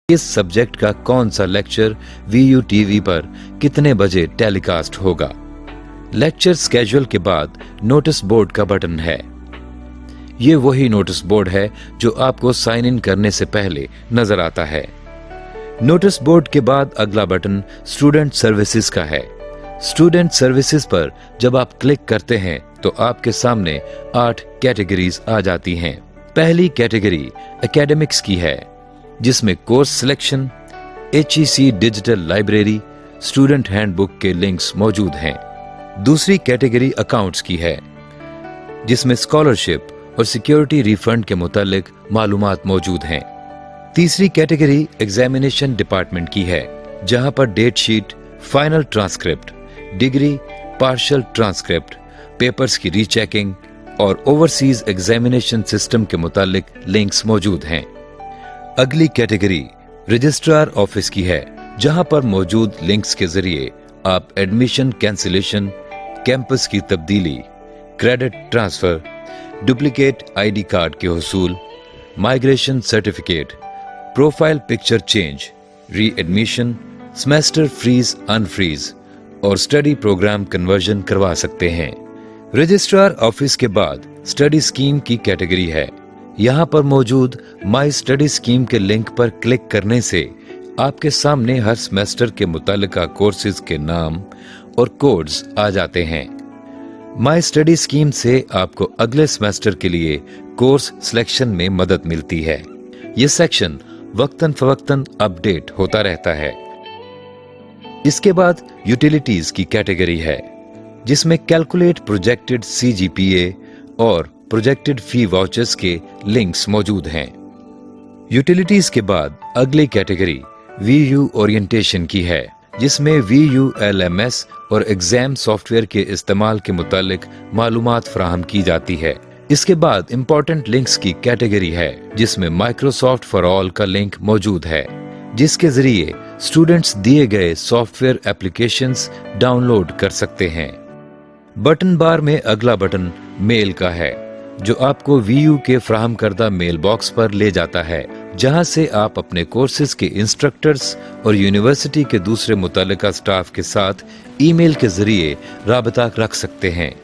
इस सब्जेक्ट का कौन सा लेक्चर VU TV पर कितने बजे टेलीकास्ट होगा। लेक्चर स्केड्यूल के बाद नोटिस बोर्ड का बटन है। ये वही नोटिस बोर्ड है जो आपको साइन इन करने से पहले नजर आता है। नोटिस बोर्ड के बाद अगला बटन स्टूडेंट सर्विसेज का है। स्टूडेंट सर्विसेज पर जब आप क्लिक करते हैं तो आपके सामने 8 कैटेगरीज आ जाती हैं। पहली कैटेगरी एकेडमिक्स की है, जिसमें course selection, HEC digital library, student handbook के लिंक्स मौजूद हैं। दूसरी कैटेगरी अकाउंट्स की है, जिसमें स्कॉलरशिप और सिक्योरिटी रिफंड के मुतालिक मालूमात मौजूद हैं। तीसरी कैटेगरी एग्जामिनेशन डिपार्टमेंट की है, जहां पर date sheet, final transcript, degree, partial transcript, papers की रीचेकिंग और ओवरसीज एग्जामिनेशन सिस्टम के मुतालिक लिंक्स मौजूद हैं। अगली कैटेगरी रजिस्ट्रार ऑफिस की है, जहां पर मौजूद लिंक्स के जरिए आप एडमिशन कैंसिलेशन, कैंपस की तब्दीली, credit transfer, duplicate ID card के हुसूल, migration certificate, profile picture change, readmission, semester freeze unfreeze और स्टडी प्रोग्राम कन्वर्जन करवा सकते हैं। रजिस्ट्रार ऑफिस के बाद स्टडी स्कीम की कैटेगरी है। यहाँ पर मौजूद माई स्टडी स्कीम के लिंक पर क्लिक करने से आपके सामने हर सेमेस्टर के मुतालिका कोर्सेज के नाम और कोड्स आ जाते हैं। माई स्टडी स्कीम से आपको अगले सेमेस्टर के लिए कोर्स सिलेक्शन में मदद मिलती है। ये सेक्शन वक्तन फवक्तन अपडेट होता रहता है। इसके बाद यूटिलिटीज की कैटेगरी है, जिसमें कैलकुलेट प्रोजेक्टेड CGPA और प्रोजेक्टेड फी वाउचर्स के लिंक्स मौजूद हैं। यूटिलिटीज के बाद अगली कैटेगरी VU ओरिएंटेशन की है, जिसमें VU LMS और एग्जाम सॉफ्टवेयर के इस्तेमाल के मुतालिक मालूमात फराहम की जाती है। इसके बाद इम्पोर्टेंट लिंक्स की कैटेगरी है, जिसमें माइक्रोसॉफ्ट फॉर ऑल का लिंक मौजूद है, जिसके जरिए स्टूडेंट्स दिए गए सॉफ्टवेयर एप्लीकेशंस डाउनलोड कर सकते हैं। बटन बार में अगला बटन मेल का है, जो आपको VU के फ्राहम करदा मेल बॉक्स पर ले जाता है, जहां से आप अपने कोर्सेज के इंस्ट्रक्टर्स और यूनिवर्सिटी के दूसरे मुतल्लिका स्टाफ के साथ ईमेल के जरिए राबता रख सकते हैं।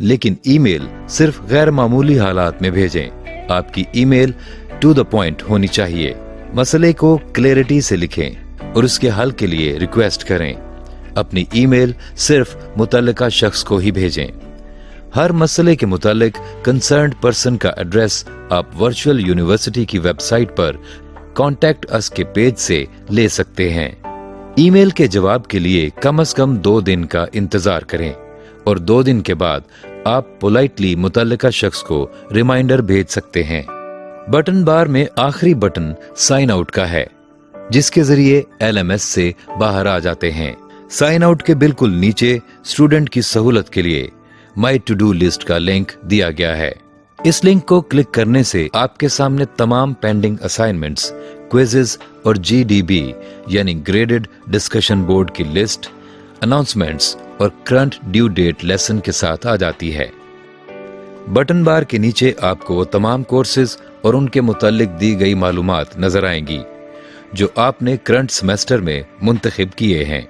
लेकिन ईमेल सिर्फ गैर मामूली हालात में भेजें। आपकी ईमेल टू द पॉइंट होनी चाहिए। मसले को क्लैरिटी से लिखें और उसके हल के लिए रिक्वेस्ट करें। अपनी ईमेल सिर्फ मुतल्लिका शख्स को ही भेजें। हर मसले के मुतालिक कंसर्न्ड पर्सन का एड्रेस आप वर्चुअल यूनिवर्सिटी की वेबसाइट पर कॉन्टैक्ट अस के पेज से ले सकते हैं। ईमेल के जवाब के लिए कम से कम 2 दिन का इंतजार करें और 2 दिन के बाद आप पोलाइटली मुतल्लिका शख्स को रिमाइंडर भेज सकते हैं। बटन बार में आखिरी बटन साइन आउट का है, जिसके जरिए LMS से बाहर आ जाते हैं। साइन आउट के बिल्कुल नीचे स्टूडेंट की सहूलत के लिए माई टू डू लिस्ट का लिंक दिया गया है। इस लिंक को क्लिक करने से आपके सामने तमाम पेंडिंग असाइनमेंट्स, क्विजेज और GDB यानी ग्रेडेड डिस्कशन बोर्ड की लिस्ट, अनाउंसमेंट्स और करंट ड्यू डेट लेसन के साथ आ जाती है। बटन बार के नीचे आपको वो तमाम कोर्सेज और उनके मुतालिक दी गई मालूमात नजर आएंगी जो आपने करंट सेमेस्टर में मुंतखब किए हैं।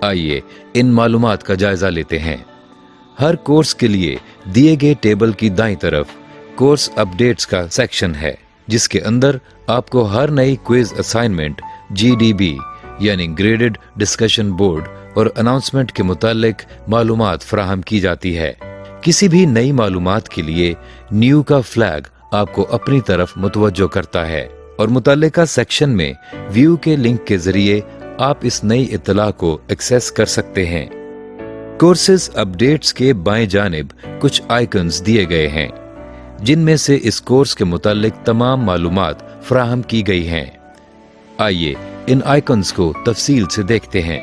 आइए इन मालूमात का जायजा लेते हैं। हर कोर्स के लिए दिए गए टेबल की दाईं तरफ कोर्स अपडेट्स का सेक्शन है, जिसके अंदर आपको हर नई क्विज असाइनमेंट, GDB यानी ग्रेडेड डिस्कशन बोर्ड और अनाउंसमेंट के मुतालिक मालूमात फराहम की जाती है। किसी भी नई मालूमात के लिए न्यू का फ्लैग आपको अपनी तरफ मुतवज्जो करता है और मुतल्लिका सेक्शन में व्यू के लिंक के जरिए आप इस नई इत्तला को एक्सेस कर सकते हैं। कोर्सेज अपडेट्स के बाएं जानिब कुछ आइकन्स दिए गए हैं, जिनमें से इस कोर्स के मुतालिक तमाम मालूमात फराहम की गई हैं। आइए इन आइकन्स को तफसील से देखते हैं।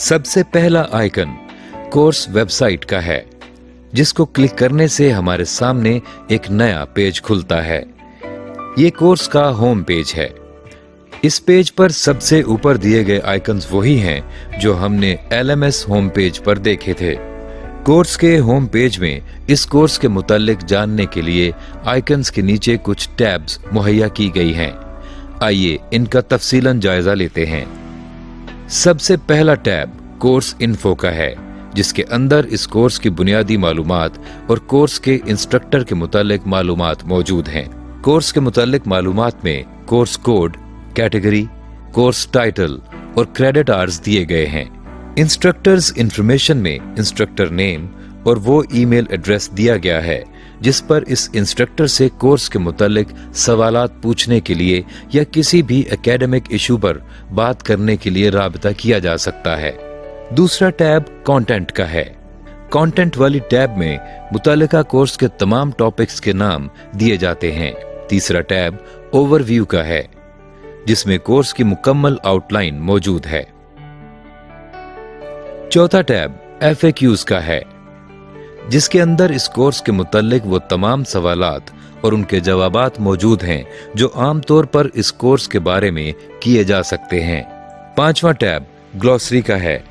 सबसे पहला आइकन कोर्स वेबसाइट का है, जिसको क्लिक करने से हमारे सामने एक नया पेज खुलता है। ये कोर्स का होम पेज है। इस पेज पर सबसे ऊपर दिए गए आइकन्स वही हैं जो हमने LMS होम पेज पर देखे थे। कोर्स के होम पेज में इस कोर्स के मुतालिक जानने के लिए आइकन्स के नीचे कुछ टैब्स मुहैया की गई हैं। आइए इनका तफसीलन जायजा लेते हैं। सबसे पहला टैब कोर्स इन्फो का है, जिसके अंदर इस कोर्स की बुनियादी मालूमात और कोर्स के इंस्ट्रक्टर के मुतालिक मालूमात मौजूद हैं। कोर्स के मुतालिक मालूमात में course code, category, course title और क्रेडिट आवर्स दिए गए हैं। इंस्ट्रक्टर्स इंफॉर्मेशन में इंस्ट्रक्टर नेम और वो ईमेल एड्रेस दिया गया है जिस पर इस इंस्ट्रक्टर से कोर्स के मुतालिक सवालात पूछने के लिए या किसी भी एकेडमिक इशू पर बात करने के लिए राबता किया जा सकता है। दूसरा टैब कंटेंट का है। कंटेंट वाली टैब में मुतालिका कोर्स के तमाम टॉपिक्स के नाम दिए जाते हैं। तीसरा टैब ओवरव्यू का है, जिसमें कोर्स की मुकम्मल आउटलाइन मौजूद है। चौथा टैब FAQs का है, जिसके अंदर इस कोर्स के मुतालिक वो तमाम सवालात और उनके जवाबात मौजूद हैं जो आमतौर पर इस कोर्स के बारे में किए जा सकते हैं। पांचवा टैब ग्लॉसरी का है।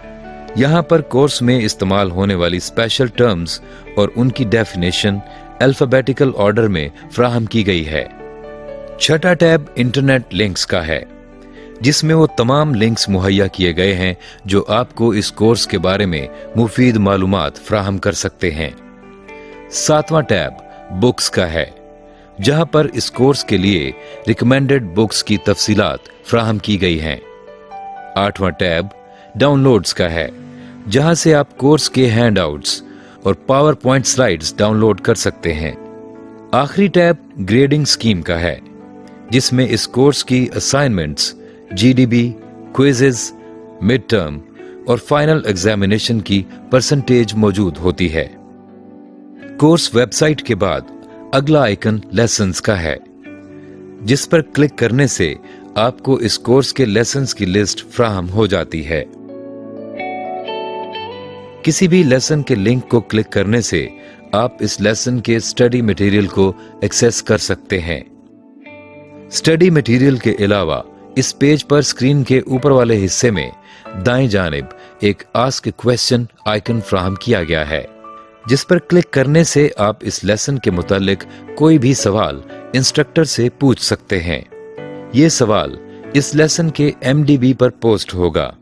यहाँ पर कोर्स में इस्तेमाल होने वाली स्पेशल टर्म्स और उनकी डेफिनेशन अल्फाबेटिकल ऑर्डर में फ्राहम की गई है। छठा टैब इंटरनेट लिंक्स का है, जिसमें वो तमाम लिंक्स मुहैया किए गए हैं जो आपको इस कोर्स के बारे में मुफीद मालूमात फ्राहम कर सकते हैं। सातवां टैब बुक्स का है, जहां पर इस कोर्स के लिए रिकमेंडेड बुक्स की तफसीलात फ्राहम की गई हैं। आठवां टैब डाउनलोड्स का है, जहां से आप कोर्स के हैंडआउट्स और पावर पॉइंट स्लाइड्स डाउनलोड कर सकते हैं। आखिरी टैब ग्रेडिंग स्कीम का है, जिसमें इस कोर्स की assignments, GDB, quizzes, mid term और फाइनल एग्जामिनेशन की परसेंटेज मौजूद होती है। कोर्स वेबसाइट के बाद अगला आइकन लेसन्स का है, जिस पर क्लिक करने से आपको इस कोर्स के लेसन्स की लिस्ट फ्राहम हो जाती है। किसी भी लेसन के लिंक को क्लिक करने से आप इस लेसन के स्टडी मटेरियल को एक्सेस कर सकते हैं। स्टडी मटेरियल के अलावा इस पेज पर स्क्रीन के ऊपर वाले हिस्से में दाएं जानिब एक आस्क क्वेश्चन आइकन फ्राहम किया गया है, जिस पर क्लिक करने से आप इस लेसन के मुतालिक कोई भी सवाल इंस्ट्रक्टर से पूछ सकते हैं। ये सवाल इस लेसन के MDB पर पोस्ट होगा।